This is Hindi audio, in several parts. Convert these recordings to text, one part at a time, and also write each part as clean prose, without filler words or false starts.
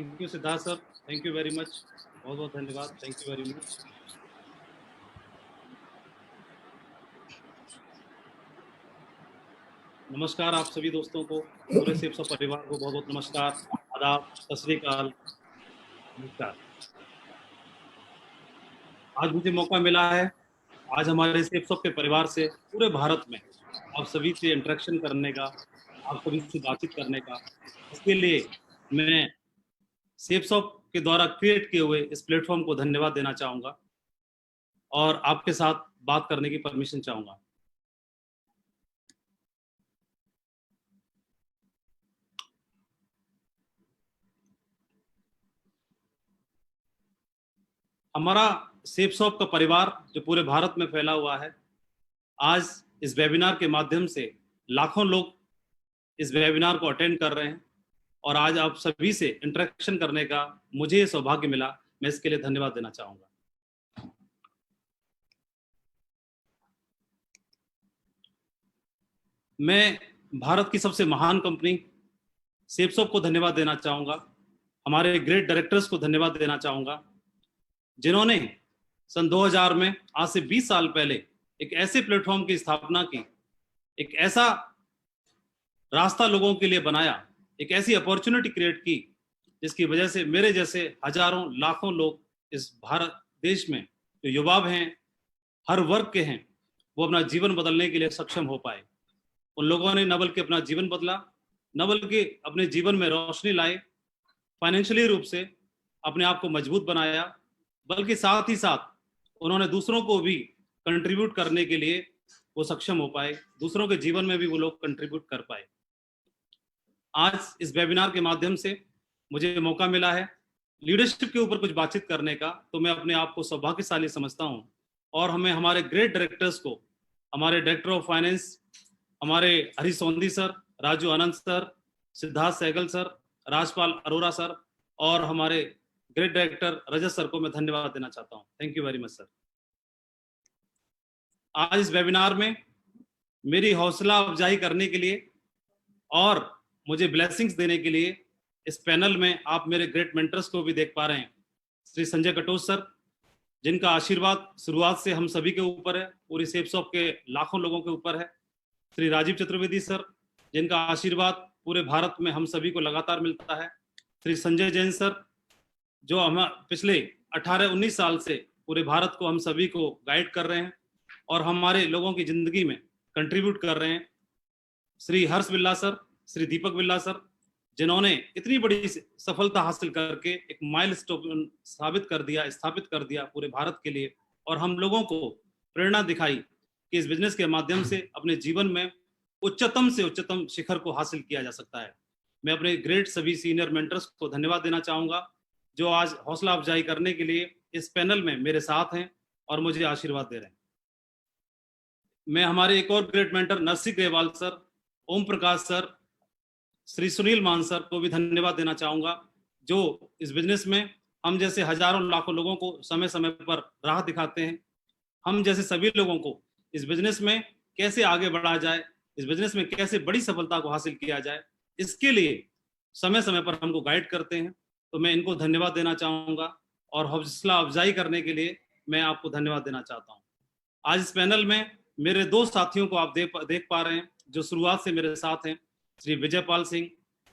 Thank you Siddharth sir, thank you very much, बहुत बहुत धन्यवाद, थैंक यू वेरी मच। नमस्कार आप सभी दोस्तों को, पूरे सेप्सो परिवार को बहुत बहुत नमस्कार, आदाब, सत श्री अकाल, नमस्कार। आज मुझे मौका मिला है, आज हमारे सेप्सो के परिवार से पूरे भारत में आप सभी से इंटरेक्शन करने का, आप सभी से बातचीत करने का। इसके लिए मैं सेप्सो के द्वारा क्रिएट किए हुए इस प्लेटफॉर्म को धन्यवाद देना चाहूँगा और आपके साथ बात करने की परमिशन चाहूँगा। हमारा सेप्सॉप का परिवार जो पूरे भारत में फैला हुआ है, आज इस वेबिनार के माध्यम से लाखों लोग इस वेबिनार को अटेंड कर रहे हैं और आज आप सभी से इंटरेक्शन करने का मुझे ये सौभाग्य मिला, मैं इसके लिए धन्यवाद देना चाहूँगा। मैं भारत की सबसे महान कंपनी सेप्सॉप को धन्यवाद देना चाहूँगा, हमारे ग्रेट डायरेक्टर्स को धन्यवाद देना चाहूँगा, जिन्होंने सन 2000 में, आज से 20 साल पहले, एक ऐसे प्लेटफॉर्म की स्थापना की, एक ऐसा रास्ता लोगों के लिए बनाया, एक ऐसी अपॉर्चुनिटी क्रिएट की जिसकी वजह से मेरे जैसे हजारों लाखों लोग इस भारत देश में जो युवा हैं, हर वर्ग के हैं, वो अपना जीवन बदलने के लिए सक्षम हो पाए। उन लोगों ने न बल्कि अपना जीवन बदला, न बल्कि अपने जीवन में रोशनी लाए, फाइनेंशियली रूप से अपने आप को मजबूत बनाया, बल्कि साथ ही साथ उन्होंने दूसरों को भी कंट्रीब्यूट करने के लिए वो सक्षम हो पाए, दूसरों के जीवन में भी वो लोग कंट्रीब्यूट कर पाए। आज इस वेबिनार के माध्यम से मुझे मौका मिला है लीडरशिप के ऊपर कुछ बातचीत करने का, तो मैं अपने आप को सौभाग्यशाली समझता हूँ और हमें हमारे ग्रेट डायरेक्टर्स को, हमारे डायरेक्टर ऑफ फाइनेंस, हमारे Harish Sondhi sir, Raju Anand sir, Siddharth Sehgal sir, Rajpal Arora sir और हमारे ग्रेट डायरेक्टर रजत सर को मैं धन्यवाद देना चाहता हूँ। Thank you very much sir. आज इस वेबिनार में मेरी हौसला अफजाई करने के लिए और मुझे ब्लेसिंग्स देने के लिए इस पैनल में आप मेरे ग्रेट मेंटर्स को भी देख पा रहे हैं। श्री संजय कटोच सर, जिनका आशीर्वाद शुरुआत से हम सभी के ऊपर है, पूरी सेप्सॉप के लाखों लोगों के ऊपर है। श्री राजीव चतुर्वेदी सर, जिनका आशीर्वाद पूरे भारत में हम सभी को लगातार मिलता है। श्री संजय जैन सर, जो हम पिछले 18-19 साल से पूरे भारत को हम सभी को गाइड कर रहे हैं और हमारे लोगों की जिंदगी में कंट्रीब्यूट कर रहे हैं। श्री हर्ष बिल्ला सर, श्री दीपक बिल्ला सर, जिन्होंने इतनी बड़ी सफलता हासिल करके एक माइलस्टोन स्थापित कर दिया पूरे भारत के लिए और हम लोगों को प्रेरणा दिखाई कि इस बिजनेस के माध्यम से अपने जीवन में उच्चतम से उच्चतम शिखर को हासिल किया जा सकता है। मैं अपने ग्रेट सभी सीनियर मेंटर्स को धन्यवाद देना चाहूँगा, जो आज हौसला अफजाई करने के लिए इस पैनल में मेरे साथ हैं और मुझे आशीर्वाद दे रहे हैं। मैं हमारे एक और great mentor Narsingh Grewal sir, Om Prakash sir, Shri Sunil Maan sir को भी धन्यवाद देना चाहूँगा, जो इस बिजनेस में हम जैसे हजारों लाखों लोगों को समय समय पर राह दिखाते हैं। हम जैसे सभी लोगों को इस बिजनेस में कैसे आगे बढ़ा जाए, इस बिजनेस में कैसे बड़ी सफलता को हासिल किया जाए, इसके लिए समय समय पर हमको गाइड करते हैं। तो मैं इनको धन्यवाद देना चाहूँगा और हौसला अफजाई करने के लिए मैं आपको धन्यवाद देना चाहता हूँ। आज इस पैनल में मेरे दो साथियों को आप देख पा रहे हैं जो शुरुआत से मेरे साथ हैं, श्री विजयपाल सिंह,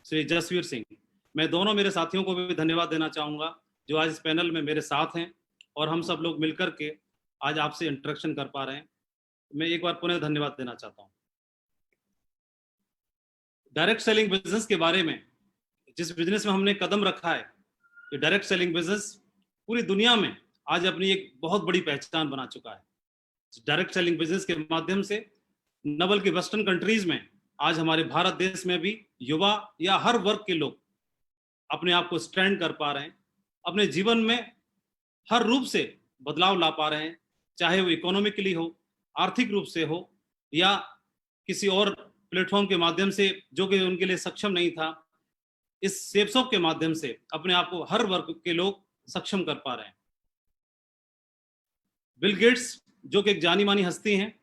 श्री जसवीर सिंह। मैं दोनों मेरे साथियों को भी धन्यवाद देना चाहूँगा जो आज इस पैनल में मेरे साथ हैं और हम सब लोग मिलकर के आज आपसे इंटरेक्शन कर पा रहे हैं। मैं एक बार पुनः धन्यवाद देना चाहता हूँ। डायरेक्ट सेलिंग बिजनेस के बारे में, जिस बिजनेस में हमने कदम रखा है, ये डायरेक्ट सेलिंग बिजनेस पूरी दुनिया में आज अपनी एक बहुत बड़ी पहचान बना चुका है। डायरेक्ट सेलिंग बिजनेस के माध्यम से न बल्कि वेस्टर्न कंट्रीज में, आज हमारे भारत देश में भी युवा या हर वर्ग के लोग अपने आप को स्ट्रेंड कर पा रहे हैं, अपने जीवन में हर रूप से बदलाव ला पा रहे हैं, चाहे वो इकोनॉमिकली हो, आर्थिक रूप से हो या किसी और प्लेटफॉर्म के माध्यम से जो कि उनके लिए सक्षम नहीं था। इस सेप्सॉप के माध्यम से अपने आप को हर वर्ग के लोग सक्षम कर पा रहे हैं। बिल गेट्स, जो कि एक जानी मानी हस्ती हैं,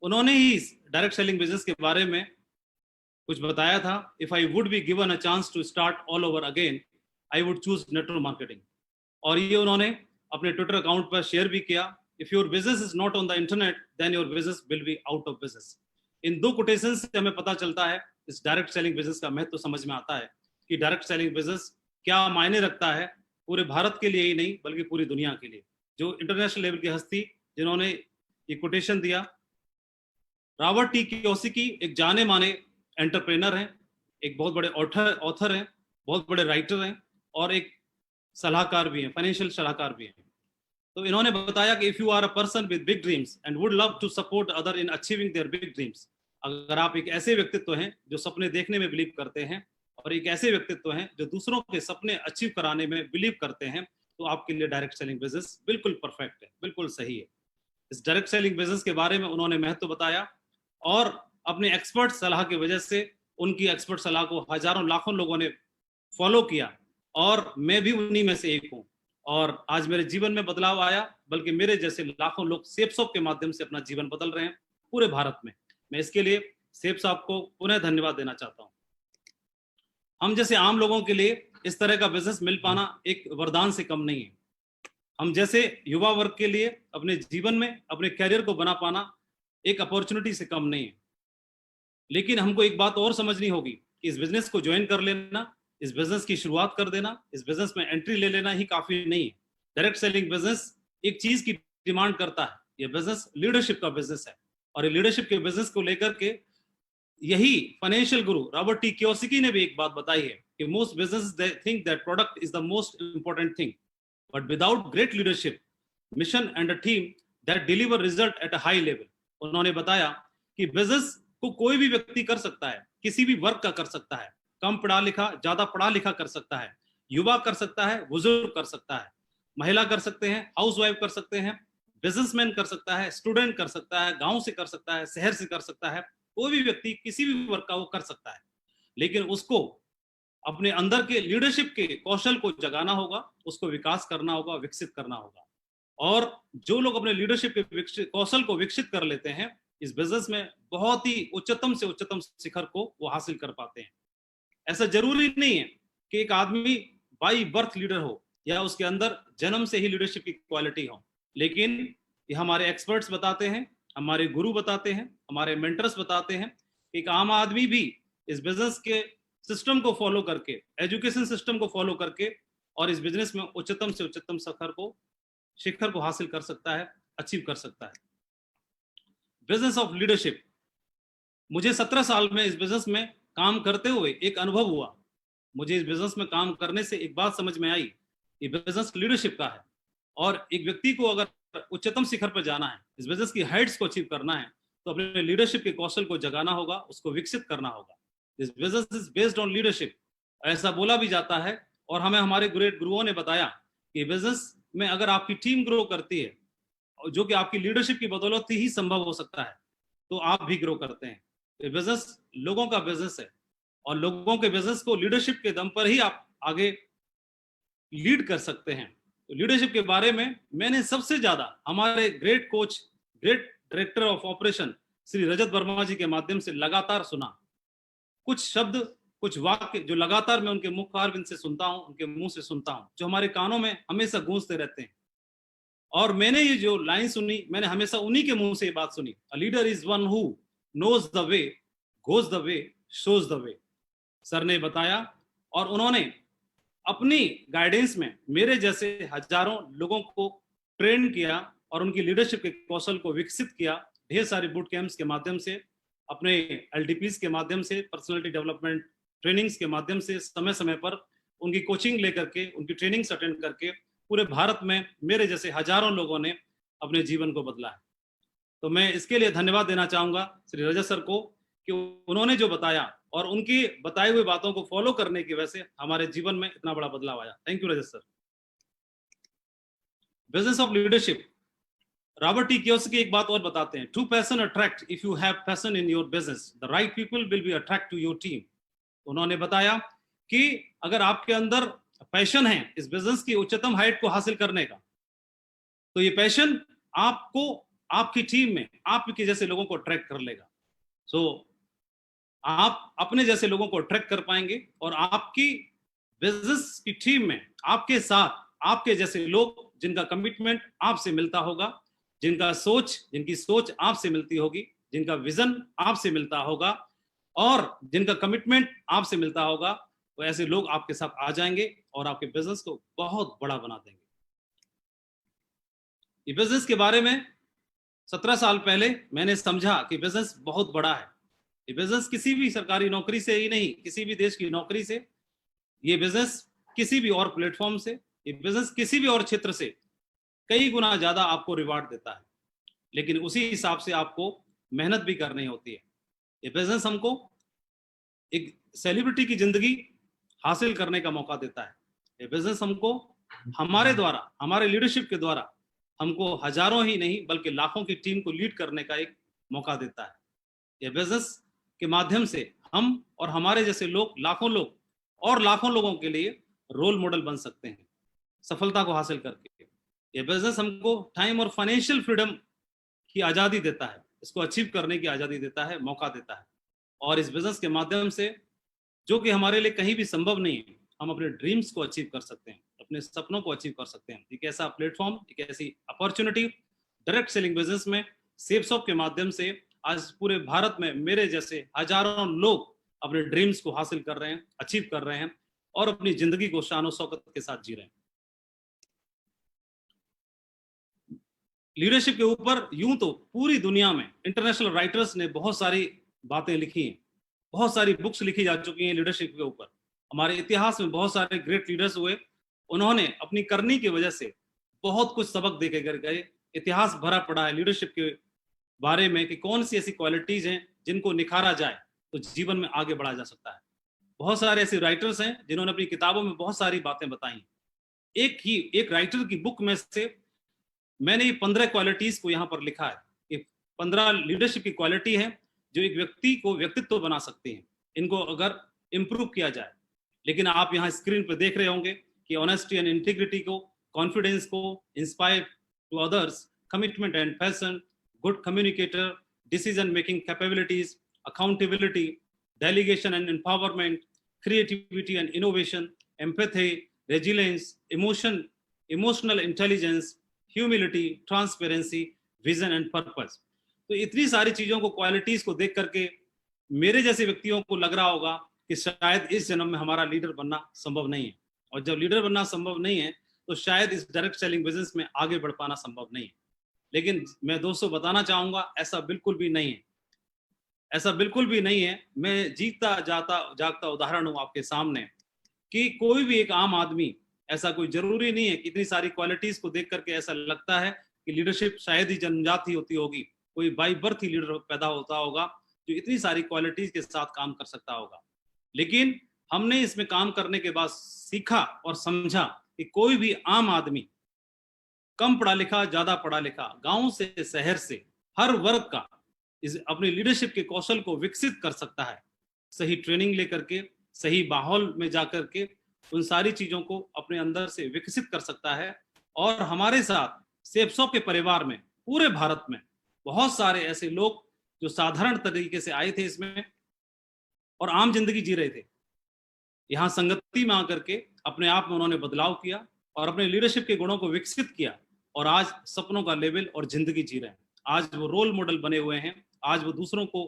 उन्होंने ही डायरेक्ट सेलिंग बिजनेस के बारे में कुछ बताया था। If I would be given a chance to start all over again, I would choose network marketing. और ये उन्होंने अपने ट्विटर अकाउंट पर शेयर भी किया। If your business is not on the internet then your business will be out of business. इन दो कोटेशन से हमें पता चलता है, इस डायरेक्ट सेलिंग बिजनेस का महत्व तो समझ में आता है कि डायरेक्ट सेलिंग बिजनेस क्या मायने रखता है पूरे भारत के लिए ही नहीं बल्कि पूरी दुनिया के लिए। जो इंटरनेशनल लेवल की हस्ती जिन्होंने ये कोटेशन दिया, रॉबर्ट टी कियोसाकी एक जाने माने एंटरप्रेनर हैं, एक बहुत बड़े ऑथर हैं, बहुत बड़े राइटर हैं और एक सलाहकार भी हैं, फाइनेंशियल सलाहकार भी हैं। तो इन्होंने बताया कि if you are a person with big dreams and would love to support other in achieving their big dreams, अगर आप एक ऐसे व्यक्तित्व हैं जो सपने देखने में बिलीव करते हैं और एक ऐसे व्यक्तित्व हैं जो दूसरों के सपने अचीव कराने में बिलीव करते हैं, तो आपके लिए डायरेक्ट सेलिंग बिजनेस बिल्कुल परफेक्ट है, बिल्कुल सही है। इस डायरेक्ट सेलिंग बिजनेस के बारे में उन्होंने महत्व बताया और अपने एक्सपर्ट सलाह की वजह से उनकी एक्सपर्ट सलाह को हजारों लाखों लोगों ने फॉलो किया और मैं भी उन्हीं में से एक हूं। और आज मेरे जीवन में बदलाव आया, बल्कि मेरे जैसे लाखों लोग सेफ शॉप के माध्यम से अपना जीवन बदल रहे हैं पूरे भारत में। मैं इसके लिए सेफ शॉप को पुनः धन्यवाद देना चाहता हूं। हम जैसे आम लोगों के लिए इस तरह का बिजनेस मिल पाना एक वरदान से कम नहीं है। हम जैसे युवा वर्ग के लिए अपने जीवन में अपने कैरियर को बना पाना एक अपॉर्चुनिटी से कम नहीं है। लेकिन हमको एक बात और समझनी होगी कि इस बिजनेस को ज्वाइन कर लेना, इस बिजनेस की शुरुआत कर देना, इस बिजनेस में एंट्री ले लेना ही काफी नहीं है। डायरेक्ट सेलिंग बिजनेस एक चीज की डिमांड करता है, ये बिजनेस लीडरशिप का बिजनेस है। और ये लीडरशिप के बिजनेस को लेकर के यही फाइनेंशियल गुरु रॉबर्ट टी कियोसाकी ने भी एक बात बताई है कि most business think that product is the most important thing, but without great leadership mission and a team that deliver result at a high level. उन्होंने बताया कि बिजनेस को कोई भी व्यक्ति कर सकता है, किसी भी वर्ग का कर सकता है, कम पढ़ा लिखा ज्यादा पढ़ा लिखा कर सकता है, युवा कर सकता है, बुजुर्ग कर सकता है, महिला कर सकते हैं, हाउसवाइफ कर सकते हैं, बिजनेसमैन कर सकता है, स्टूडेंट कर सकता है, गांव से कर सकता है, शहर से कर सकता है, कोई भी व्यक्ति किसी भी वर्ग का वो कर सकता है। लेकिन उसको अपने अंदर के लीडरशिप के कौशल को जगाना होगा, उसको विकास करना होगा, विकसित करना होगा। और जो लोग अपने लीडरशिप के कौशल को विकसित कर लेते हैं, इस बिजनेस में बहुत ही उच्चतम से उच्चतम शिखर को वो हासिल कर पाते हैं। ऐसा जरूरी नहीं है कि एक आदमी बाई बर्थ लीडर हो या उसके अंदर जन्म से ही लीडरशिप की क्वालिटी हो, लेकिन ये हमारे एक्सपर्ट्स बताते हैं, हमारे गुरु बताते हैं, हमारे मेंटर्स बताते हैं कि एक आम आदमी भी इस बिजनेस के सिस्टम को फॉलो करके, एजुकेशन सिस्टम को फॉलो करके और इस बिजनेस में उच्चतम से उच्चतम शिखर को हासिल कर सकता है, अचीव कर सकता है। बिजनेस ऑफ लीडरशिप, मुझे 17 साल में इस बिजनेस में काम करते हुए एक अनुभव हुआ। मुझे इस बिजनेस में काम करने से एक बात समझ में आई, ये बिजनेस लीडरशिप का है और एक व्यक्ति को अगर उच्चतम शिखर पर जाना है, इस बिजनेस की हाइट्स को अचीव करना है, तो अपने लीडरशिप के कौशल को जगाना होगा, उसको विकसित करना होगा। This business is based on leadership, ऐसा बोला भी जाता है और हमें हमारे ग्रेट गुरुओं ने बताया कि बिजनेस में अगर आपकी टीम ग्रो करती है, जो कि आपकी लीडरशिप की बदौलत ही संभव हो सकता है, तो आप भी ग्रो करते हैं। ये बिजनेस लोगों का बिजनेस है और लोगों के बिजनेस को लीडरशिप के दम पर ही आप आगे लीड कर सकते हैं। तो लीडरशिप के बारे में मैंने सबसे ज्यादा हमारे great coach, great director of operation Shri Rajat Verma ji के माध्यम से लगातार सुना। कुछ शब्द, कुछ वाक्य जो लगातार मैं उनके मुखारविंद से सुनता हूं, उनके मुंह से सुनता हूं, जो हमारे कानों में हमेशा गूंजते रहते हैं। और मैंने ये जो लाइन सुनी, मैंने हमेशा उन्हीं के मुंह से ये बात सुनी, a leader is one who knows the way, goes the way, shows the way. Sir ने बताया और उन्होंने अपनी गाइडेंस में मेरे जैसे हजारों लोगों को ट्रेन किया और उनकी लीडरशिप के कौशल को विकसित किया, ढेर सारे बूट कैंप्स के माध्यम से, अपने एलडीपीज के माध्यम से, पर्सनालिटी डेवलपमेंट ट्रेनिंग्स के माध्यम से, समय समय पर उनकी कोचिंग लेकर के, उनकी ट्रेनिंग्स अटेंड करके पूरे भारत में मेरे जैसे हजारों लोगों ने अपने जीवन को बदला है। तो मैं इसके लिए धन्यवाद देना चाहूंगा श्री रजत सर को कि उन्होंने जो बताया और उनकी बताई हुई बातों को फॉलो करने की वजह से हमारे जीवन में इतना बड़ा बदलाव आया। Thank you Rajat sir. Business of leadership, Robert T Kiyosaki एक बात और बताते हैं, true passion attract, if you have passion in your business the right people will be attract to your team. उन्होंने बताया कि अगर आपके अंदर पैशन है इस बिजनेस की उच्चतम हाइट को हासिल करने का, तो ये पैशन आपको आपकी टीम में आपके जैसे लोगों को अट्रैक्ट कर लेगा। सो आप अपने जैसे लोगों को अट्रैक्ट कर पाएंगे और आपकी बिजनेस की टीम में आपके साथ आपके जैसे लोग जिनका कमिटमेंट आपसे मिलता होगा, जिनकी सोच आपसे मिलती होगी, जिनका विजन आपसे मिलता होगा और जिनका कमिटमेंट आपसे मिलता होगा, वो ऐसे लोग आपके साथ आ जाएंगे और आपके बिजनेस को बहुत बड़ा बना देंगे। ये बिजनेस के बारे में 17 साल पहले मैंने समझा कि बिजनेस बहुत बड़ा है। ये बिजनेस किसी भी सरकारी नौकरी से ही नहीं, किसी भी देश की नौकरी से, ये बिजनेस किसी भी और प्लेटफॉर्म से, ये बिजनेस किसी भी और क्षेत्र से कई गुना ज्यादा आपको रिवार्ड देता है, लेकिन उसी हिसाब से आपको मेहनत भी करनी होती है। ये बिजनेस हमको एक सेलिब्रिटी की जिंदगी हासिल करने का मौका देता है। ये बिजनेस हमको हमारे द्वारा, हमारे लीडरशिप के द्वारा हमको हजारों ही नहीं बल्कि लाखों की टीम को लीड करने का एक मौका देता है। ये बिजनेस के माध्यम से हम और हमारे जैसे लोग, लाखों लोग और लाखों लोगों के लिए रोल मॉडल बन सकते हैं सफलता को हासिल करके। ये बिजनेस हमको टाइम और फाइनेंशियल फ्रीडम की आज़ादी देता है, इसको अचीव करने की आज़ादी देता है, मौका देता है। और इस बिजनेस के माध्यम से, जो कि हमारे लिए कहीं भी संभव नहीं है, हम अपने ड्रीम्स को अचीव कर सकते हैं, अपने सपनों को अचीव कर सकते हैं। एक ऐसा प्लेटफॉर्म, एक ऐसी अपॉर्चुनिटी डायरेक्ट सेलिंग बिजनेस में सेल्सऑफ के माध्यम से आज पूरे भारत में मेरे जैसे हजारों लोग अपने ड्रीम्स को हासिल कर रहे हैं, अचीव कर रहे हैं और अपनी जिंदगी को शान शौकत के साथ जी रहे हैं। लीडरशिप के ऊपर यूं तो पूरी दुनिया में इंटरनेशनल राइटर्स ने बहुत सारी बातें लिखी हैं, बहुत सारी बुक्स लिखी जा चुकी हैं लीडरशिप के ऊपर। हमारे इतिहास में बहुत सारे ग्रेट लीडर्स हुए, उन्होंने अपनी करनी की वजह से बहुत कुछ सबक दे के गए। इतिहास भरा पड़ा है लीडरशिप के बारे में कि कौन सी ऐसी क्वालिटीज हैं जिनको निखारा जाए तो जीवन में आगे बढ़ा जा सकता है। बहुत सारे ऐसे राइटर्स हैं जिन्होंने अपनी किताबों में बहुत सारी बातें बताई। एक राइटर की बुक में से मैंने ये 15 क्वालिटीज को यहाँ पर लिखा है। ये 15 लीडरशिप की क्वालिटी है जो एक व्यक्ति को व्यक्तित्व बना सकती हैं, इनको अगर इम्प्रूव किया जाए। लेकिन आप यहाँ स्क्रीन पर देख रहे होंगे कि ऑनेस्टी एंड इंटीग्रिटी को, कॉन्फिडेंस को, inspire to others, commitment and passion, good communicator, decision making capabilities, accountability, delegation and empowerment, creativity and innovation, empathy, resilience, emotional intelligence, humility, transparency, vision and purpose. तो इतनी सारी चीजों को, क्वालिटीज को देख करके मेरे जैसे व्यक्तियों को लग रहा होगा कि शायद इस जन्म में हमारा लीडर बनना संभव नहीं है। और जब लीडर बनना संभव नहीं है तो शायद इस डायरेक्ट सेलिंग बिजनेस में आगे बढ़ पाना संभव नहीं है। लेकिन मैं दोस्तों बताना चाहूंगा, ऐसा बिल्कुल भी नहीं है, ऐसा बिल्कुल भी नहीं है। मैं जीता जागता उदाहरण हूं आपके सामने कि कोई भी एक आम आदमी, ऐसा कोई जरूरी नहीं है कि इतनी सारी क्वालिटीज को देख करके ऐसा लगता है कि लीडरशिप शायद ही जन्मजात ही होती होगी, कोई बाई बर्थ ही लीडर पैदा होता होगा जो इतनी सारी क्वालिटीज के साथ काम कर सकता होगा। लेकिन हमने इसमें काम करने के बाद सीखा और समझा कि कोई भी आम आदमी, कम पढ़ा लिखा, ज्यादा पढ़ा लिखा, गांव से शहर से, हर वर्ग का अपनी लीडरशिप के कौशल को विकसित कर सकता है। सही ट्रेनिंग लेकर के, सही माहौल में जाकर के उन सारी चीजों को अपने अंदर से विकसित कर सकता है। और हमारे साथ सेप्सो के परिवार में पूरे भारत में बहुत सारे ऐसे लोग जो साधारण तरीके से आए थे इसमें और आम जिंदगी जी रहे थे, यहाँ संगति में आकर के अपने आप में उन्होंने बदलाव किया और अपने लीडरशिप के गुणों को विकसित किया और आज सपनों का लेवल और जिंदगी जी रहे हैं। आज वो रोल मॉडल बने हुए हैं, आज वो दूसरों को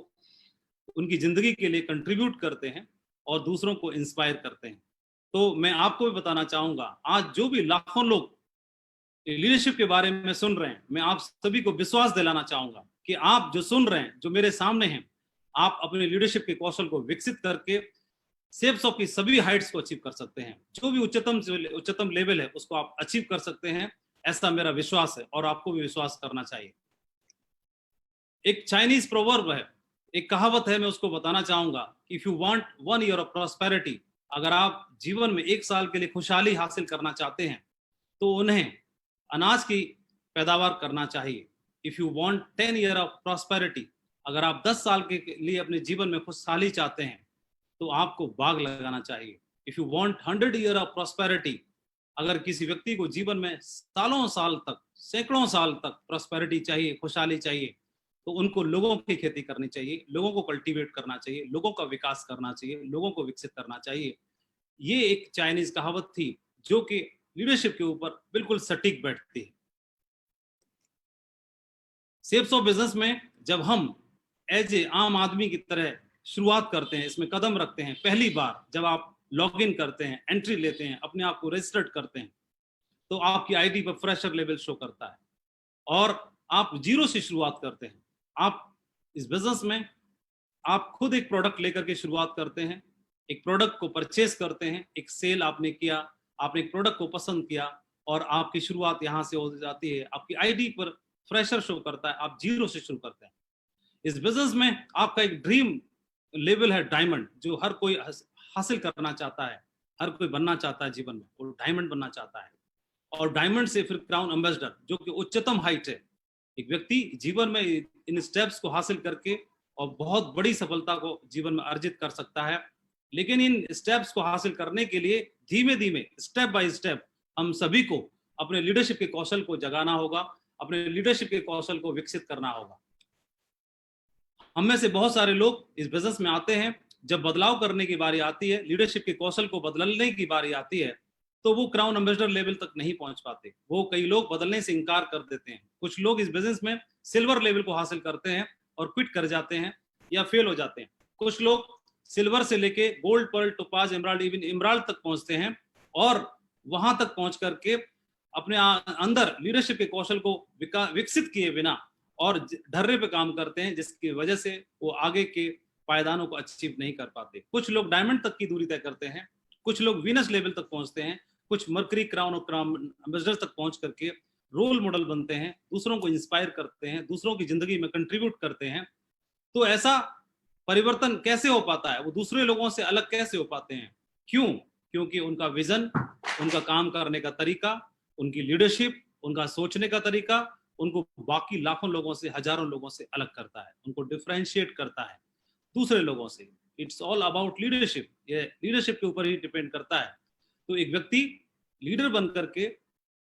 उनकी जिंदगी के लिए कंट्रीब्यूट करते हैं और दूसरों को इंस्पायर करते हैं। तो मैं आपको भी बताना चाहूंगा, आज जो भी लाखों लोग लीडरशिप के बारे में सुन रहे हैं, मैं आप सभी को विश्वास दिलाना चाहूंगा कि आप जो सुन रहे हैं, जो मेरे सामने हैं, आप अपने लीडरशिप के कौशल को विकसित करके सेप्सो की सभी हाइट्स को अचीव कर सकते हैं। जो भी उच्चतम लेवल है उसको आप अचीव कर सकते हैं, ऐसा मेरा विश्वास है और आपको भी विश्वास करना चाहिए। एक चाइनीज प्रोवर्ब है, एक कहावत है, मैं उसको बताना चाहूंगा, if you want 1 year of prosperity, अगर आप जीवन में 1 साल के लिए खुशहाली हासिल करना चाहते हैं तो उन्हें अनाज की पैदावार करना चाहिए। If you want 10 year of prosperity, अगर आप 10 साल के लिए अपने जीवन में खुशहाली चाहते हैं तो आपको बाग लगाना चाहिए। If you want 100 year of prosperity, अगर किसी व्यक्ति को जीवन में सालों साल तक, सैकड़ों साल तक प्रॉस्पेरिटी चाहिए, खुशहाली चाहिए, तो उनको लोगों की खेती करनी चाहिए, लोगों को कल्टीवेट करना चाहिए, लोगों का विकास करना चाहिए, लोगों को विकसित करना चाहिए। ये एक चाइनीज कहावत थी जो कि लीडरशिप के ऊपर बिल्कुल सटीक बैठती है। शेप्स ऑफ बिजनेस में जब हम एज ए आम आदमी की तरह शुरुआत करते हैं, इसमें कदम रखते हैं, पहली बार जब आप लॉग इन करते हैं, एंट्री लेते हैं, अपने आप को रजिस्टर्ड करते हैं, तो आपकी आईडी पर फ्रेशर लेवल शो करता है और आप जीरो से शुरुआत करते हैं। आप इस बिजनेस में आप खुद एक प्रोडक्ट लेकर के शुरुआत करते हैं, एक प्रोडक्ट को परचेस करते हैं, एक सेल आपने किया, आपने एक प्रोडक्ट को पसंद किया और आपकी शुरुआत यहाँ से हो जाती है। आपकी आईडी पर फ्रेशर शो करता है, आप जीरो से शुरू करते हैं। इस बिजनेस में आपका एक ड्रीम लेवल है डायमंड, जो हर कोई हासिल करना चाहता है, हर कोई बनना चाहता है जीवन में, वो डायमंड बनना चाहता है। और डायमंड से फिर क्राउन एम्बेसडर, जो कि उच्चतम हाइट है। एक व्यक्ति जीवन में इन स्टेप्स को हासिल करके और बहुत बड़ी सफलता को जीवन में अर्जित कर सकता है। लेकिन इन स्टेप्स को हासिल करने के लिए धीमे धीमे, स्टेप बाय स्टेप, हम सभी को अपने लीडरशिप के कौशल को जगाना होगा, अपने लीडरशिप के कौशल को विकसित करना होगा। हम में से बहुत सारे लोग इस बिजनेस में आते हैं, जब बदलाव करने की बारी आती है, लीडरशिप के कौशल को बदलने की बारी आती है, तो वो क्राउन एम्बेसडर लेवल तक नहीं पहुंच पाते। वो कई लोग बदलने से इंकार कर देते हैं। कुछ लोग इस बिजनेस में सिल्वर लेवल को हासिल करते हैं और क्विट कर जाते हैं या फेल हो जाते हैं। कुछ लोग सिल्वर से लेके gold, pearl, topaz, emerald, even emerald तक पहुंचते हैं और वहां तक पहुंच करके अपने अंदर लीडरशिप के कौशल को विकसित किए बिना और ढर्रे पे काम करते हैं, जिसकी वजह से वो आगे के पायदानों को अचीव नहीं कर पाते। कुछ लोग डायमंड तक की दूरी तय करते हैं, कुछ लोग वीनस लेवल तक पहुंचते हैं, कुछ मर्करी, क्राउन और क्राउन एम्बेसडर तक पहुंच करके रोल मॉडल बनते हैं, दूसरों को इंस्पायर करते हैं, दूसरों की जिंदगी में कंट्रीब्यूट करते हैं। तो ऐसा परिवर्तन कैसे हो पाता है? वो दूसरे लोगों से अलग कैसे हो पाते हैं? क्यों? क्योंकि उनका विजन, उनका काम करने का तरीका, उनकी लीडरशिप, उनका सोचने का तरीका उनको बाकी लाखों लोगों से, हजारों लोगों से अलग करता है, उनको डिफरेंशिएट करता है दूसरे लोगों से। It's all about leadership. ये लीडरशिप के ऊपर ही डिपेंड करता है। तो एक व्यक्ति लीडर बन करके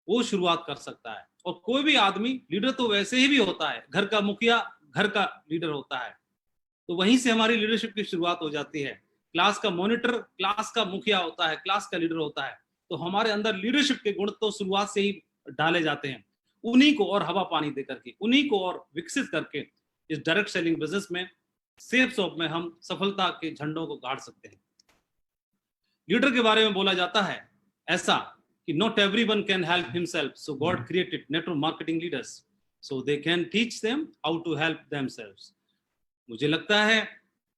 वो शुरुआत कर सकता है। और कोई भी आदमी लीडर तो वैसे ही भी होता है, घर का मुखिया घर का लीडर होता है, तो वहीं से हमारी लीडरशिप की शुरुआत हो जाती है। क्लास का मॉनिटर क्लास का मुखिया होता है, क्लास का लीडर होता है, तो हमारे अंदर लीडरशिप के गुण तो शुरुआत से ही डाले जाते हैं। उन्हीं को और हवा पानी दे करके, उन्हीं को और विकसित करके इस डायरेक्ट सेलिंग बिजनेस में, सेफ शॉप में हम सफलता के झंडों को गाड़ सकते हैं। लीडर के बारे में बोला जाता है ऐसा कि not everyone can help himself, so God created network marketing leaders so they can teach them how to help themselves. मुझे लगता है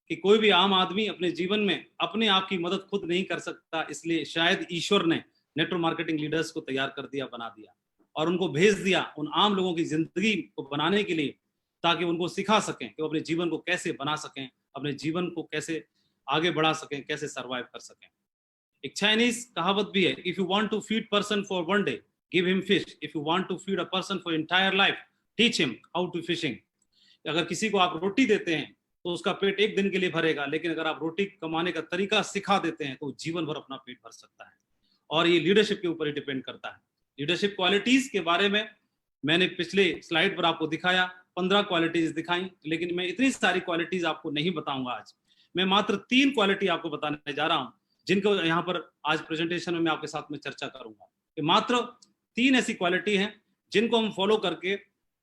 कि कोई भी आम आदमी अपने जीवन में अपने आप की मदद खुद नहीं कर सकता, इसलिए शायद ईश्वर ने नेटवर्क मार्केटिंग लीडर्स को तैयार कर दिया, बना दिया और उनको भेज दिया उन आम लोगों की जिंदगी को बनाने के लिए, ताकि उनको सिखा सकें कि वो अपने जीवन को कैसे बना सकें, अपने जीवन को कैसे आगे बढ़ा सकें, कैसे सर्वाइव कर सकें। एक चाइनीज कहावत भी है, if you want to feed person for one day give him fish, if you want to feed a person for entire life teach him how to fishing. अगर किसी को आप रोटी देते हैं तो उसका पेट एक दिन के लिए भरेगा, लेकिन अगर आप रोटी कमाने का तरीका सिखा देते हैं तो जीवन भर अपना पेट भर सकता है। और ये लीडरशिप के ऊपर ही डिपेंड करता है। लीडरशिप क्वालिटीज के बारे में मैंने पिछले स्लाइड पर आपको दिखाया, 15 क्वालिटीज दिखाई, लेकिन मैं इतनी सारी क्वालिटीज आपको नहीं बताऊंगा आज। मैं मात्र 3 क्वालिटी आपको बताने जा रहा हूं, जिनको यहाँ पर आज प्रेजेंटेशन में मैं आपके साथ में चर्चा करूंगा। कि मात्र 3 ऐसी क्वालिटी हैं जिनको हम फॉलो करके,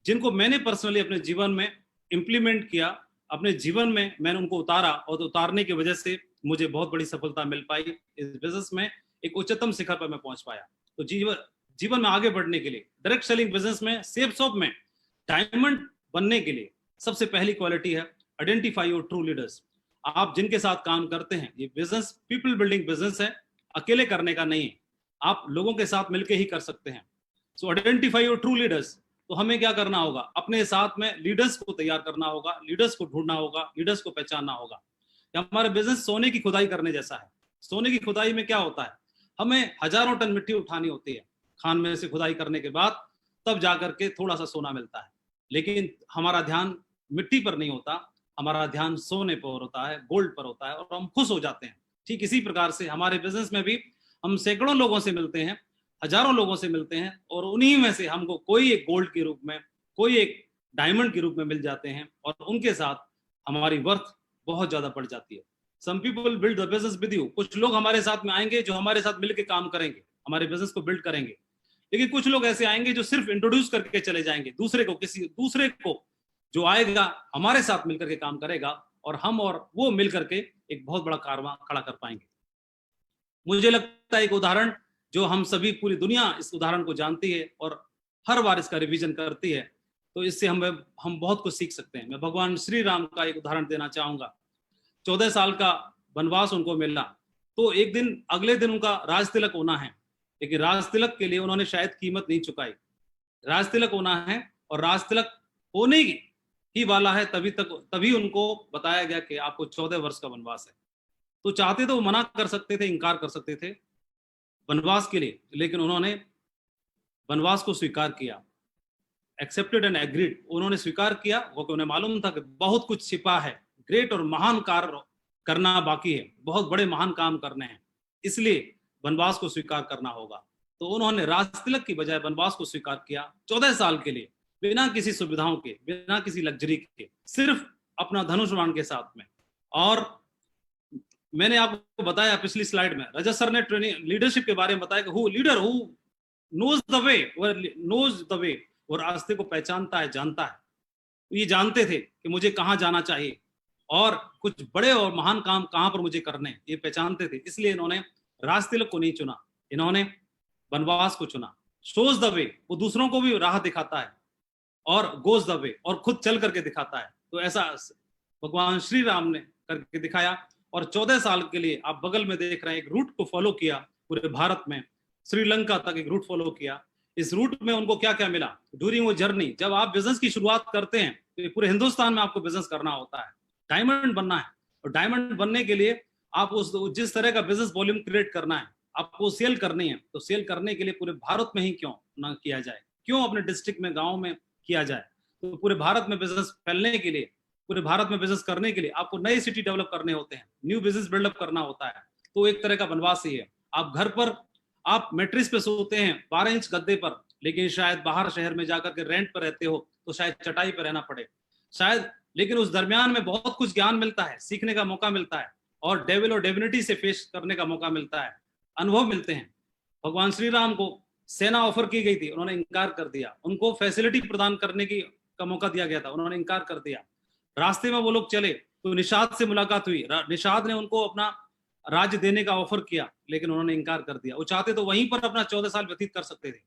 जिनको मैंने पर्सनली अपने जीवन में इंप्लीमेंट किया, अपने जीवन में मैंने उनको उतारा और उतारने की वजह से मुझे बहुत बड़ी सफलता मिल पाई। इस बिजनेस में एक उच्चतम शिखर पर मैं पहुंच पाया। तो जीवन में आगे बढ़ने के लिए, डायरेक्ट सेलिंग बिजनेस में, सेफ शॉप में डायमंड बनने के लिए सबसे पहली क्वालिटी है आइडेंटिफाई योर ट्रू लीडर्स। आप जिनके साथ काम करते हैं, ये बिजनेस पीपल बिल्डिंग बिजनेस है, अकेले करने का नहीं है, आप लोगों के साथ मिलकर ही कर सकते हैं। सो आइडेंटिफाई योर ट्रू लीडर्स। तो हमें क्या करना होगा? अपने साथ में लीडर्स को तैयार करना होगा, लीडर्स को ढूंढना होगा, लीडर्स को पहचानना होगा। हमारा बिजनेस सोने की खुदाई करने जैसा है। सोने की खुदाई में क्या होता है? हमें हजारों टन मिट्टी उठानी होती है, खान में से खुदाई करने के बाद तब जाकर के थोड़ा सा सोना मिलता है। लेकिन हमारा ध्यान मिट्टी पर नहीं होता, हमारा ध्यान सोने पर होता है, गोल्ड पर होता है, और हम खुश हो जाते हैं। ठीक इसी प्रकार से हमारे बिजनेस में भी हम सैकड़ों लोगों से मिलते हैं, हजारों लोगों से मिलते हैं, और उन्हीं में से हमको कोई एक गोल्ड के रूप में, कोई एक डायमंड के रूप में मिल जाते हैं, और उनके साथ हमारी वर्थ बहुत ज्यादा बढ़ जाती है। Some people build the business with you, कुछ लोग हमारे साथ में आएंगे जो हमारे साथ मिलकर काम करेंगे, हमारे बिजनेस को बिल्ड करेंगे। लेकिन कुछ लोग ऐसे आएंगे जो सिर्फ इंट्रोड्यूस करके चले जाएंगे दूसरे को, किसी दूसरे को जो आएगा हमारे साथ मिलकर के काम करेगा, और हम और वो मिलकर के एक बहुत बड़ा कारवां खड़ा कर पाएंगे। मुझे लगता है एक उदाहरण जो हम सभी, पूरी दुनिया इस उदाहरण को जानती है और हर बार इसका रिवीजन करती है, तो इससे हम बहुत कुछ सीख सकते हैं। मैं भगवान श्री राम का एक उदाहरण देना चाहूंगा। 14 साल का वनवास उनको मिला, तो एक दिन, अगले दिन उनका राज तिलक होना है, लेकिन राज तिलक के लिए उन्होंने शायद कीमत नहीं चुकाई। राज तिलक होना है और राज तिलक होने ही वाला है, तभी उनको बताया गया कि आपको 14 वर्ष का वनवास है। तो चाहते तो वो मना कर सकते थे, इनकार कर सकते थे वनवास के लिए, लेकिन उन्होंने वनवास को स्वीकार किया, एक्सेप्टेड एंड एग्रीड। उन्होंने स्वीकार किया क्योंकि उन्हें मालूम था कि बहुत कुछ छिपा है, ग्रेट और महान कार्य करना बाकी है, बहुत बड़े महान काम करने हैं, इसलिए वनवास को स्वीकार करना होगा। तो उन्होंने राज तिलक की बजाय वनवास को स्वीकार किया 14 साल के लिए, बिना किसी सुविधाओं के, बिना किसी लग्जरी के, सिर्फ अपना धनुष बाण के साथ में। और मैंने आपको बताया पिछली स्लाइड में, रजत सर ने ट्रेनिंग लीडरशिप के बारे में बताया कि who leader who knows the way, वो रास्ते को पहचानता है, जानता है। तो ये जानते थे कि मुझे कहाँ जाना चाहिए और कुछ बड़े और महान काम कहाँ पर मुझे करने, ये पहचानते थे। इसलिए इन्होंने राज तिलक को नहीं चुना, इन्होंने वनवास को चुना। शोज द वे, वो दूसरों को भी राह दिखाता है, और गोज द वे, और खुद चल करके दिखाता है। तो ऐसा भगवान श्री राम ने करके दिखाया, और 14 साल के लिए आप बगल में देख रहे हैं, एक रूट को फॉलो किया पूरे भारत में, श्रीलंका तक एक रूट फॉलो किया। इस रूट में उनको क्या क्या मिला ड्यूरिंग वो जर्नी। जब आप बिजनेस की शुरुआत करते हैं तो पूरे हिंदुस्तान में आपको बिजनेस करना होता है, डायमंड बनना है, और डायमंड बनने के लिए आप उस जिस तरह का बिजनेस वॉल्यूम क्रिएट करना है, आपको सेल करनी है, तो सेल करने के लिए पूरे भारत में ही क्यों ना किया जाए, क्यों अपने डिस्ट्रिक्ट में, गांव में किया जाए। तो पूरे भारत में बिजनेस फैलने के लिए, पूरे भारत में बिजनेस करने के लिए आपको नए सिटी डेवलप करने होते हैं, न्यू बिजनेस बिल्डअप करना होता है। तो एक तरह का वनवास ही है। आप घर पर, आप मैट्रिस पे सोते हैं 12 इंच गद्दे पर, लेकिन शायद बाहर शहर में जाकर के रेंट पर रहते हो तो शायद चटाई पर रहना पड़े शायद, लेकिन उस दरमियान में बहुत कुछ ज्ञान मिलता है, सीखने का मौका मिलता है, और डेविल और डेविनिटी से फेस करने का मौका मिलता है, अनुभव मिलते हैं। भगवान श्री राम को सेना ऑफर की गई थी, उन्होंने इनकार कर दिया। उनको फैसिलिटी प्रदान करने की का मौका दिया गया था, उन्होंने इनकार कर दिया। रास्ते में वो लोग चले तो निषाद से मुलाकात हुई, निषाद ने उनको अपना राज्य देने का ऑफर किया, लेकिन उन्होंने इनकार कर दिया। वो चाहते तो वहीं पर अपना 14 साल व्यतीत कर सकते थे।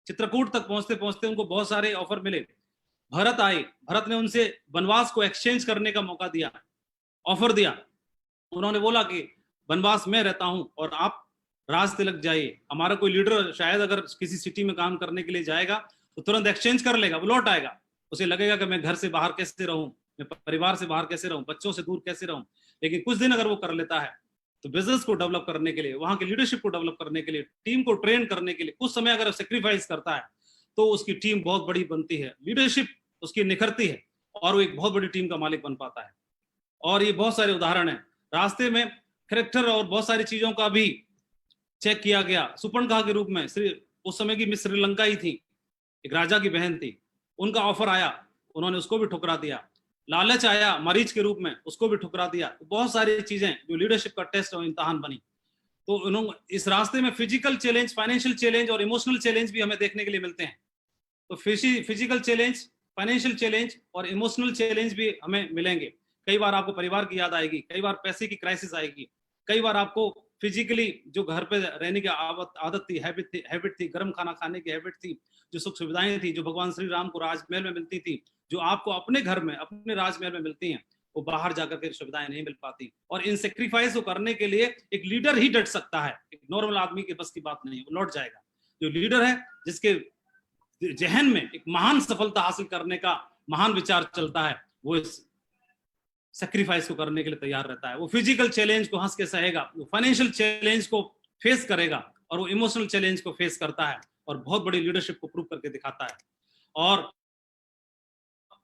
चित्रकूट तक पहुंचते पहुंचते उनको बहुत सारे ऑफर मिले। भरत आए, भरत ने उनसे वनवास को एक्सचेंज करने का मौका दिया, ऑफर दिया। उन्होंने बोला कि वनवास में रहता हूं और आप राज तिलक जाइए। हमारा कोई लीडर शायद अगर किसी सिटी में काम करने के लिए जाएगा तो तुरंत एक्सचेंज कर लेगा, वो लौट आएगा, उसे लगेगा कि मैं घर से बाहर कैसे रहूं, मैं परिवार से बाहर कैसे रहूं, बच्चों से दूर कैसे रहूं। लेकिन कुछ दिन अगर वो कर लेता है तो बिजनेस को डेवलप करने के लिए, वहां के लीडरशिप को डेवलप करने के लिए, टीम को ट्रेन करने के लिए कुछ समय अगर सेक्रीफाइस करता है तो उसकी टीम बहुत बड़ी बनती है, लीडरशिप उसकी निखरती है और वो एक बहुत बड़ी टीम का मालिक बन पाता है। और ये बहुत सारे उदाहरण हैं। रास्ते में कैरेक्टर और बहुत सारी चीजों का भी चेक किया गया। सुपर्णखा के रूप में उस समय की मिस श्रीलंका ही थी, एक राजा की बहन थी, उनका ऑफर आया, उन्होंने उसको भी ठुकरा दिया। लालच आया मरीज के रूप में, उसको भी ठुकरा दिया। तो बहुत सारी चीजें जो लीडरशिप का टेस्ट और इम्तहान बनी। तो उन्होंने इस रास्ते में फिजिकल चैलेंज, फाइनेंशियल चैलेंज और इमोशनल चैलेंज भी हमें देखने के लिए मिलते हैं। तो फिजिकल चैलेंज, फाइनेंशियल चैलेंज और इमोशनल चैलेंज भी हमें मिलेंगे। कई बार आपको परिवार की याद आएगी, कई बार पैसे की क्राइसिस आएगी, कई बार आपको फिजिकली जो घर पे रहने की आदत थी, हैबिट थी, गर्म खाना खाने की हैबिट थी, जो सुख सुविधाएं थी जो भगवान श्री राम को राजमहल में मिलती थी, जो आपको अपने घर में, अपने राजमहल में मिलती हैं, वो बाहर जाकर के सुविधाएं नहीं मिल पाती। और इन सेक्रीफाइस को करने के लिए एक लीडर ही डट सकता है, एक नॉर्मल आदमी के बस की बात नहीं है, वो लौट जाएगा। जो लीडर है, जिसके जहन में एक महान सफलता हासिल करने का महान विचार चलता है, वो इस सेक्रीफाइस को करने के लिए तैयार रहता है। वो फिजिकल चैलेंज को हंस के सहेगा, वो फाइनेंशियल चैलेंज को फेस करेगा और वो इमोशनल चैलेंज को फेस करता है और बहुत बड़ी लीडरशिप को प्रूव करके दिखाता है। और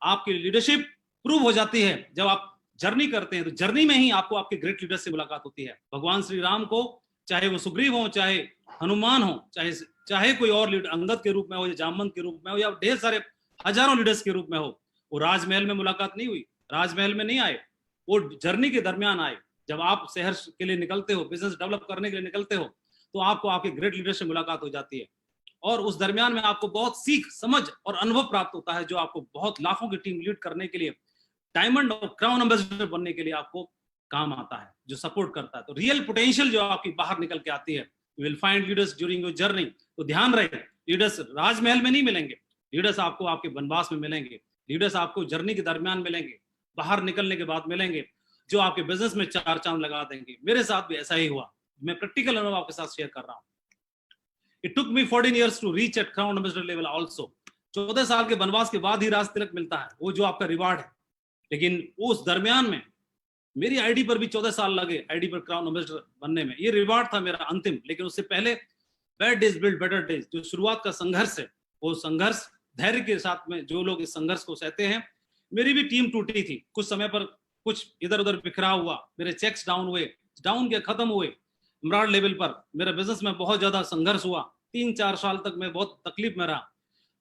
आपकी लीडरशिप प्रूव हो जाती है जब आप जर्नी करते हैं। तो जर्नी में ही आपको आपके ग्रेट लीडर से मुलाकात होती है। भगवान श्री राम को, चाहे वो सुग्रीव हो, चाहे हनुमान हो, चाहे कोई और लीडर अंगद के रूप में हो या जामवंत के रूप में हो या ढेर सारे हजारों लीडर्स के रूप में हो, वो राजमहल में मुलाकात नहीं हुई, राजमहल में नहीं आए, वो जर्नी के दरमियान आए। जब आप शहर के लिए निकलते हो, बिजनेस डेवलप करने के लिए निकलते हो, तो आपको आपके ग्रेट लीडर से मुलाकात हो जाती है और उस दरमियान में आपको बहुत सीख, समझ और अनुभव प्राप्त होता है, जो आपको बहुत लाखों की टीम लीड करने के लिए, डायमंड और क्राउन एम्बेसडर बनने के लिए आपको काम आता है, जो सपोर्ट करता है। तो रियल पोटेंशियल जो आपकी बाहर निकल के आती है, you will find leaders during your journey. तो ध्यान रहे, लीडर्स राजमहल में नहीं मिलेंगे, लीडर्स आपको आपके वनवास में मिलेंगे, लीडर्स आपको जर्नी के दरमियान मिलेंगे, बाहर निकलने के बाद मिलेंगे, जो आपके बिजनेस में चार चांद लगा देंगे। मेरे साथ भी ऐसा ही हुआ, मैं प्रैक्टिकल अनुभव आपके साथ शेयर कर रहा हूँ। It took me 14 years to reach at Crown Ambassador level also. 14 साल के वनवास के बाद ही राज तिलक मिलता है, वो जो आपका रिवार्ड है। लेकिन उस दरमियान में मेरी आईडी पर भी 14 साल लगे, आईडी पर क्राउन एम्बेसडर बनने में। ये रिवार्ड था मेरा अंतिम। लेकिन उससे पहले bad days build better days, जो शुरुआत का संघर्ष है, वो संघर्ष धैर्य के साथ में जो लोग इस संघर्ष को सहते हैं। मेरी भी टीम टूटी थी कुछ समय पर, कुछ इधर उधर बिखरा हुआ, मेरे चेक्स डाउन हुए, डाउन के खत्म हुए। इमरान लेवल पर मेरा बिजनेस में बहुत ज्यादा संघर्ष हुआ, 3-4 साल तक मैं बहुत तकलीफ में रहा।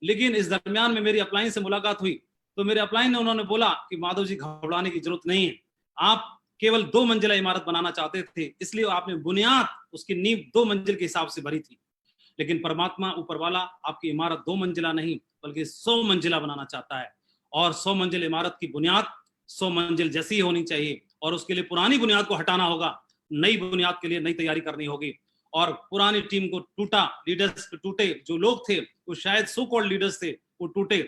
लेकिन इस दरमियान में मेरी अपलाइन से मुलाकात हुई, तो मेरे अपलाइन ने उन्होंने बोला कि माधव जी, घबराने की जरूरत नहीं है, आप केवल 2 मंजिला इमारत बनाना चाहते थे, इसलिए आपने बुनियाद, उसकी नींव 2 मंजिल के हिसाब से भरी थी। लेकिन परमात्मा ऊपर वाला आपकी इमारत 2 मंजिला नहीं बल्कि 100 मंजिला बनाना चाहता है। और 100 मंजिल इमारत की बुनियाद 100 मंजिल जैसी होनी चाहिए, और उसके लिए पुरानी बुनियाद को हटाना होगा, नई बुनियाद के लिए नई तैयारी करनी होगी। और पुरानी टीम को टूटा, लीडर्स टूटे, जो लोग थे वो शायद सो कॉल्ड लीडर्स थे, वो टूटे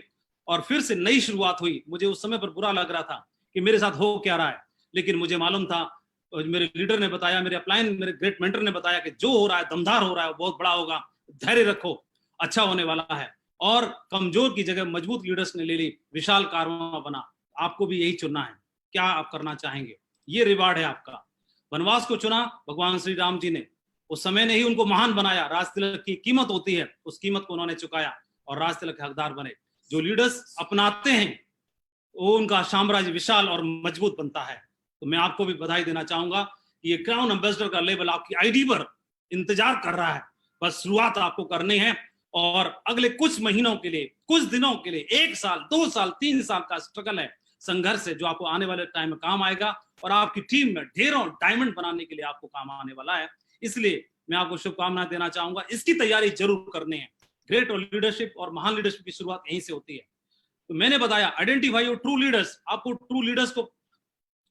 और फिर से नई शुरुआत हुई। मुझे उस समय पर बुरा लग रहा था कि मेरे साथ हो क्या रहा है, लेकिन मुझे मालूम था, मेरे लीडर ने बताया, मेरे अपलाइन, मेरे ग्रेट मेंटर ने बताया कि जो हो रहा है दमदार हो रहा है, बहुत बड़ा होगा, धैर्य रखो, अच्छा होने वाला है। और कमजोर की जगह मजबूत लीडर्स ने ले ली, विशाल कारवां बना। आपको भी यही चुनना है, क्या आप करना चाहेंगे? ये रिवार्ड है आपका। वनवास को चुना भगवान श्री राम जी ने, उस समय ने ही उनको महान बनाया। राज तिलक की कीमत होती है, उस कीमत को उन्होंने चुकाया और राज तिलक के हकदार बने। जो लीडर्स अपनाते हैं, वो उनका साम्राज्य विशाल और मजबूत बनता है। तो मैं आपको भी बधाई देना चाहूंगा कि ये क्राउन एम्बेसडर का लेवल आपकी आईडी पर इंतजार कर रहा है। बस शुरुआत आपको करनी है, और अगले कुछ महीनों के लिए, कुछ दिनों के लिए, 1 साल, 2 साल, 3 साल का स्ट्रगल है, संघर्ष है, जो आपको आने वाले टाइम में काम आएगा और आपकी टीम में ढेरों डायमंड बनाने के लिए आपको काम आने वाला है। इसलिए मैं आपको शुभकामनाएं देना चाहूंगा, इसकी तैयारी जरूर करनी है। ग्रेट लीडरशिप और महान लीडरशिप की शुरुआत यहीं से होती है। तो मैंने बताया, आइडेंटिफाई योर ट्रू लीडर्स। आपको ट्रू लीडर्स को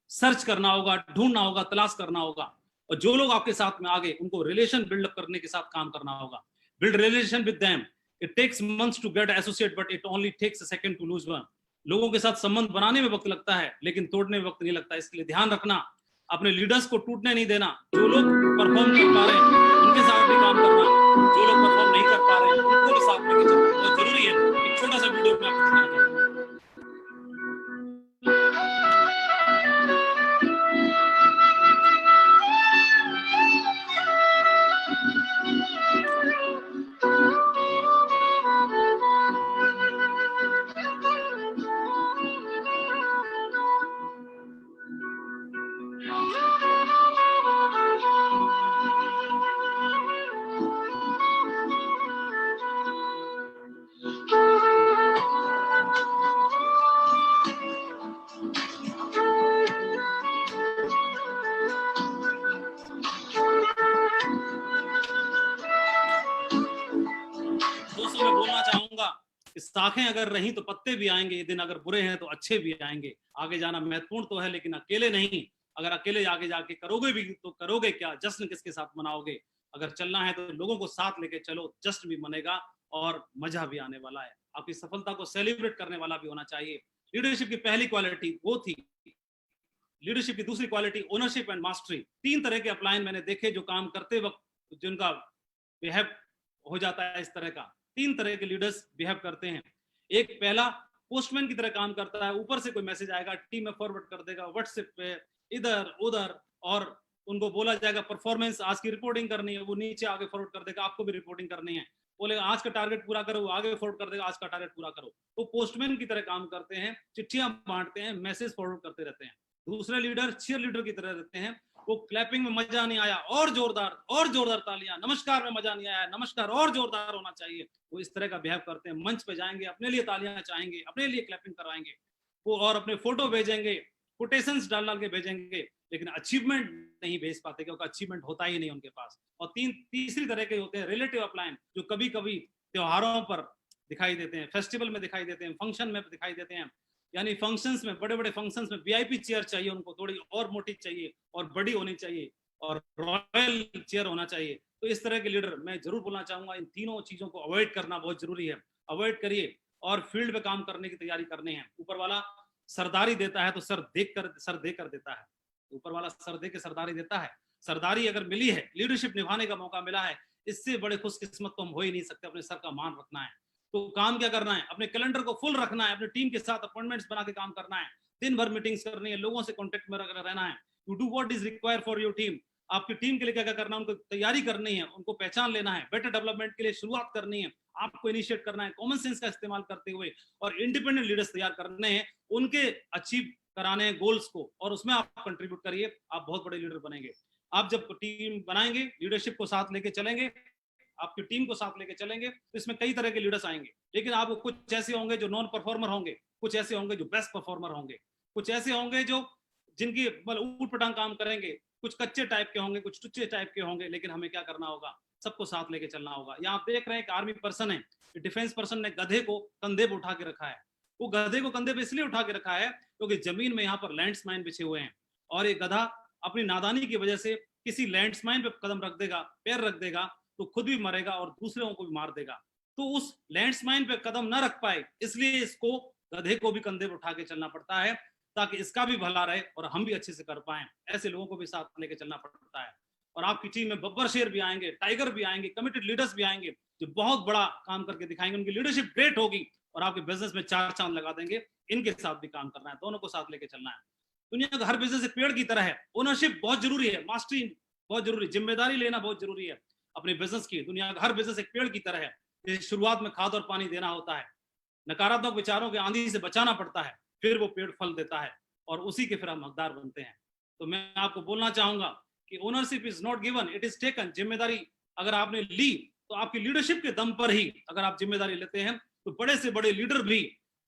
सर्च करना होगा, ढूंढना होगा, तलाश करना होगा, और जो लोग आपके साथ में आ गए उनको रिलेशन बिल्डअप करने के साथ काम करना होगा। Build relation with them. It takes months to get associate, but it only takes a second to lose one. लोगों के साथ संबंध बनाने में वक्त लगता है, लेकिन तोड़ने में वक्त नहीं लगता। इसलिए ध्यान रखना, अपने लीडर्स को टूटने नहीं देना। जो लोग परफॉर्म कर पा रहे हैं उनके साथ भी काम करना, जो लोग परफॉर्म नहीं कर पा रहे हैं उनको भी साथ लेके चलना बहुत जरूरी है। एक छोटा सा वीडियो में आपको दिखाना चाहूंगा। शाखें अगर रहीं तो पत्ते भी आएंगे, ये दिन अगर बुरे हैं तो अच्छे भी आएंगे। आगे जाना महत्वपूर्ण तो है, लेकिन अकेले नहीं। अगर अकेले आगे जाके करोगे भी तो करोगे क्या, जश्न किसके साथ मनाओगे? अगर चलना है तो लोगों को साथ लेके चलो, जश्न भी मनेगा और मजा भी आने वाला है। आपकी सफलता को सेलिब्रेट करने वाला भी होना चाहिए। लीडरशिप की पहली क्वालिटी वो थी। लीडरशिप की दूसरी क्वालिटी ओनरशिप एंड मास्टरी। 3 तरह के अपलाइन मैंने देखे जो काम करते वक्त जिनका बिहेव हो जाता है इस तरह का। 3 तरह के लीडर्स बिहेव करते हैं। एक पहला पोस्टमैन की तरह काम करता है, ऊपर से कोई मैसेज आएगा, टीम में फॉरवर्ड कर देगा व्हाट्सएप पे, इधर उधर, और उनको बोला जाएगा परफॉर्मेंस आज की रिपोर्टिंग करनी है, वो नीचे आगे फॉरवर्ड कर देगा, आपको भी रिपोर्टिंग करनी है, बोलेगा आज का टारगेट पूरा करो, वो आगे फॉरवर्ड कर देगा आज का टारगेट पूरा करो। तो पोस्टमैन की तरह काम करते हैं, चिट्ठियां बांटते हैं, मैसेज फॉरवर्ड करते रहते हैं। दूसरे लीडर चीयर लीडर की तरह रहते हैं। वो क्लैपिंग में मजा नहीं आया, और जोरदार तालियां, नमस्कार में मजा नहीं आया, नमस्कार और जोरदार होना चाहिए, वो इस तरह का बिहेव करते हैं। मंच पे जाएंगे, अपने लिए तालियां चाहेंगे, अपने लिए क्लैपिंग करवाएंगे वो, और अपने फोटो भेजेंगे, कोटेशंस डाल के भेजेंगे, लेकिन अचीवमेंट नहीं भेज पाते क्योंकि अचीवमेंट होता ही नहीं उनके पास। और तीसरी तरह के होते हैं रिलेटिव अपलायन, जो कभी कभी त्योहारों पर दिखाई देते हैं, फेस्टिवल में दिखाई देते हैं, फंक्शन में दिखाई देते हैं। यानी फंक्शंस में, बड़े बड़े फंक्शंस में वीआईपी चेयर चाहिए उनको, थोड़ी और मोटी चाहिए और बड़ी होनी चाहिए और रॉयल चेयर होना चाहिए। तो इस तरह के लीडर मैं जरूर बोलना चाहूंगा, इन तीनों चीजों को अवॉइड करना बहुत जरूरी है। अवॉइड करिए और फील्ड पे काम करने की तैयारी करनी है। ऊपर वाला सरदारी देता है तो सर देकर देता है। ऊपर वाला सर दे के सरदारी देता है। सरदारी अगर मिली है, लीडरशिप निभाने का मौका मिला है, इससे बड़े खुशकिस्मत तो हम हो ही नहीं सकते। अपने सर का मान रखना है। तो काम क्या करना है, अपने कैलेंडर को फुल रखना है, अपनी टीम के साथ अपॉइंटमेंट्स बना के काम करना है, दिन भर मीटिंग्स करनी है, लोगों से कॉन्टेक्ट में रहना है। You do what is required for your team. आपकी टीम के लिए क्या क्या करना है, उनको तैयारी करनी है, उनको पहचान लेना है, बेटर डेवलपमेंट के लिए शुरुआत करनी है, आपको इनिशिएट करना है, कॉमन सेंस का इस्तेमाल करते हुए, और इंडिपेंडेंट लीडर्स तैयार करने हैं, उनके अचीव कराने हैं गोल्स को, और उसमें आप कंट्रीब्यूट करिए। आप बहुत बड़े लीडर बनेंगे। आप जब टीम बनाएंगे, लीडरशिप को साथ लेके चलेंगे, आपकी टीम को साथ लेके चलेंगे, तो इसमें कई तरह के लीडर्स आएंगे। लेकिन आप कुछ ऐसे होंगे जो नॉन परफॉर्मर होंगे, कुछ ऐसे होंगे जो बेस्ट परफॉर्मर होंगे, कुछ ऐसे होंगे जो जिनकी ऊट पटांग काम करेंगे, कुछ कच्चे टाइप के होंगे, कुछ टुच्चे टाइप के होंगे। लेकिन हमें क्या करना होगा, सबको साथ लेके चलना होगा। यहाँ आप देख रहे हैं कि आर्मी पर्सन है, डिफेंस पर्सन ने गधे को कंधे पे उठा के रखा है। वो गधे को कंधे पे इसलिए उठा के रखा है क्योंकि जमीन में यहाँ पर लैंड्समाइन बिछे हुए हैं, और ये गधा अपनी नादानी की वजह से किसी लैंड्समाइन पे कदम रख देगा, पैर रख देगा, तो खुद भी मरेगा और दूसरों को भी मार देगा। तो उस लैंड्समाइन पे कदम न रख पाए, इसलिए इसको गधे को भी कंधे पे उठा के चलना पड़ता है, ताकि इसका भी भला रहे और हम भी अच्छे से कर पाए। ऐसे लोगों को भी साथ लेके चलना पड़ता है। और आपकी टीम में बब्बर शेर भी आएंगे, टाइगर भी आएंगे, कमिटेड लीडर्स भी आएंगे, जो बहुत बड़ा काम करके दिखाएंगे। उनकी लीडरशिप ग्रेट होगी और आपके बिजनेस में 4 चांद लगा देंगे। इनके साथ भी काम करना है, दोनों को साथ लेके चलना है। दुनिया का हर बिजनेस एक पेड़ की तरह है। ओनरशिप बहुत जरूरी है, मास्टरी बहुत जरूरी, जिम्मेदारी लेना बहुत जरूरी है अपने बिजनेस की। दुनिया का हर बिजनेस एक पेड़ की तरह है, जैसे शुरुआत में खाद और पानी देना होता है, नकारात्मक विचारों के आंधी से बचाना पड़ता है, फिर वो पेड़ फल देता है और उसी के फिर हम हकदार बनते हैं। तो मैं आपको बोलना चाहूंगा कि ownership is not given, it is taken. जिम्मेदारी अगर आपने ली तो आपकी लीडरशिप के दम पर ही अगर आप जिम्मेदारी लेते हैं, तो बड़े से बड़े लीडर भी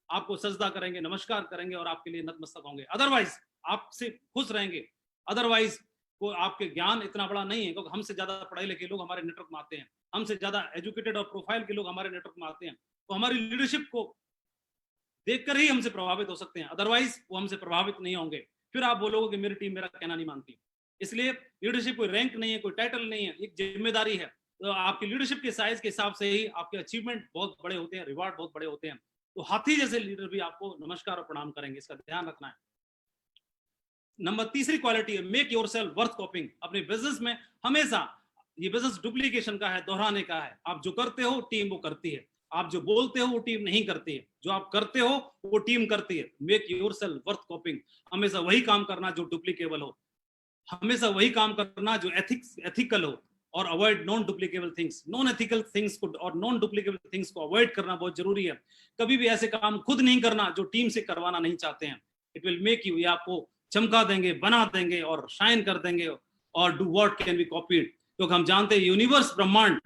आपको सजदा करेंगे, नमस्कार करेंगे और आपके लिए नतमस्तक होंगे। अदरवाइज आपसे खुश रहेंगे। अदरवाइज को आपके ज्ञान इतना बड़ा नहीं है, क्योंकि हमसे ज्यादा पढ़े लिखे लोग हमारे नेटवर्क में आते हैं, हमसे ज्यादा एजुकेटेड और प्रोफाइल के लोग हमारे नेटवर्क में आते हैं। तो हमारी लीडरशिप को देखकर ही हमसे प्रभावित हो सकते हैं, अदरवाइज वो हमसे प्रभावित नहीं होंगे। फिर आप बोलोगे कि मेरी टीम मेरा कहना नहीं मानती। इसलिए लीडरशिप कोई रैंक नहीं है, कोई टाइटल नहीं है, एक जिम्मेदारी है। तो आपकी लीडरशिप के साइज के हिसाब से ही आपके अचीवमेंट बहुत बड़े होते हैं, रिवार्ड बहुत बड़े होते हैं। तो हाथी जैसे लीडर भी आपको नमस्कार और प्रणाम करेंगे, इसका ध्यान रखना है। नंबर तीसरी क्वालिटी है मेक योरसेल्फ वर्थ कॉपिंग। अपने बिजनेस में हमेशा, ये बिजनेस डुप्लीकेशन का है, दोहराने का है। आप जो करते हो टीम वो करती है, आप जो बोलते हो वो टीम नहीं करती है, जो आप करते हो वो टीम करती है। Make yourself worth कॉपिंग। हमेशा वही काम करना जो डुप्लीकेबल हो, हमेशा वही काम करना जो एथिकल हो, और avoid non duplicable things. Non ethical things को और नॉन डुप्लीकेबल थिंग्स को अवॉइड करना बहुत जरूरी है। कभी भी ऐसे काम खुद नहीं करना जो टीम से करवाना नहीं चाहते हैं। इट विल मेक यू, ये आपको चमका देंगे, बना देंगे और शाइन कर देंगे। और do what can be copied, क्योंकि हम जानते हैं यूनिवर्स, ब्रह्मांड,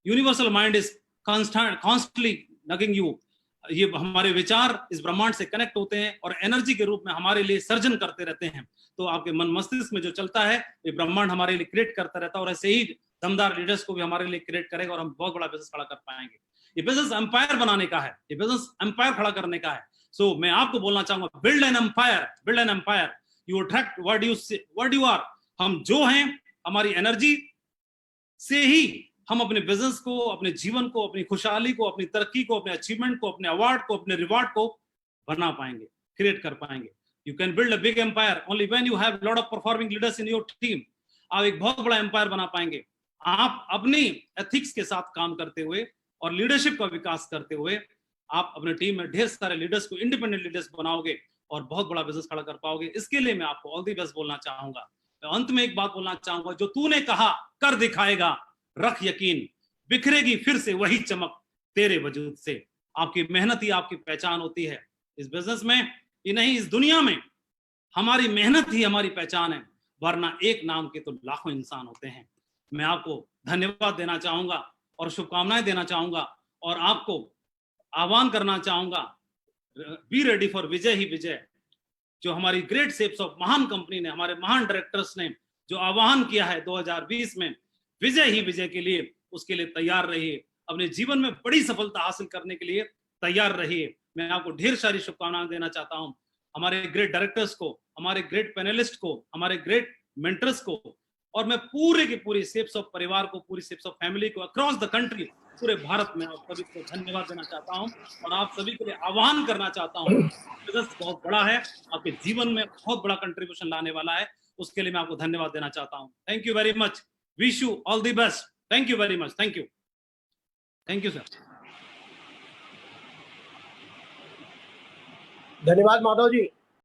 universal mind is constantly nagging you. ये हमारे विचार इस ब्रह्मांड से कनेक्ट होते हैं और एनर्जी के रूप में हमारे लिए सर्जन करते रहते हैं। तो आपके मन मस्तिष्क में जो चलता है ये ब्रह्मांड हमारे लिए क्रिएट करता रहता है, और ऐसे ही दमदार लीडर्स को भी हमारे लिए क्रिएट करेगा और हम बहुत बड़ा बिजनेस खड़ा कर पाएंगे। ये बिजनेस एम्पायर बनाने का है, ये बिजनेस एम्पायर खड़ा करने का है। सो मैं आपको बोलना चाहूंगा, build an empire, build an empire. You attract what you are. हम जो हैं, हमारी एनर्जी से ही हम अपने बिजनेस को, अपने जीवन को, अपनी खुशहाली को, अपनी तरक्की को, अपने अचीवमेंट को, अपने अवार्ड को, अपने रिवार्ड को बना पाएंगे, क्रिएट कर पाएंगे। You can build a big empire only when you have lot of performing leaders in your team. आप एक बहुत बड़ा एम्पायर बना पाएंगे आप अपनी एथिक्स के साथ काम करते हुए और लीडरशिप का विकास करते हुए। आप अपने टीम में ढेर सारे लीडर्स को इंडिपेंडेंट लीडर्स बनाओगे और बहुत बड़ा बिजनेस खड़ा कर पाओगे। इसके लिए मैं आपको ऑल द बेस्ट बोलना चाहूंगा। अंत में एक बात बोलना चाहूंगा, जो तूने कहा कर दिखाएगा, रख यकीन, बिखरेगी फिर से वही चमक तेरे वजूद से। आपकी मेहनत ही आपकी पहचान होती है इस बिजनेस में ही नहीं, इस दुनिया में हमारी मेहनत ही हमारी पहचान है, वरना एक नाम के तो लाखों इंसान होते हैं। मैं आपको धन्यवाद देना चाहूंगा और शुभकामनाएं देना चाहूंगा और आपको आह्वान करना चाहूंगा, बी रेडी फॉर विजय ही विजय। जो हमारी ग्रेट शेप्स ऑफ महान कंपनी ने, हमारे महान डायरेक्टर्स ने जो आह्वान किया है 2020 में, विजय ही विजय के लिए, उसके लिए तैयार रहिए। अपने जीवन में बड़ी सफलता हासिल करने के लिए तैयार रहिए। मैं आपको ढेर सारी शुभकामनाएं देना चाहता हूं, हमारे ग्रेट डायरेक्टर्स को, हमारे ग्रेट पैनलिस्ट को, हमारे ग्रेट मेंटर्स को, और मैं पूरे की पूरी शेप्स ऑफ परिवार को, पूरी शेप्स ऑफ फैमिली को अक्रॉस द कंट्री, पूरे भारत में आप सभी को धन्यवाद देना चाहता हूं और आप सभी के लिए आह्वान करना चाहता हूं। बिजनेस बहुत बड़ा है, आपके जीवन में बहुत बड़ा कंट्रीब्यूशन लाने वाला है, उसके लिए मैं आपको धन्यवाद देना चाहता हूं। Thank you very much, wish you all the best. Thank you very much, thank you sir. धन्यवाद माधव जी।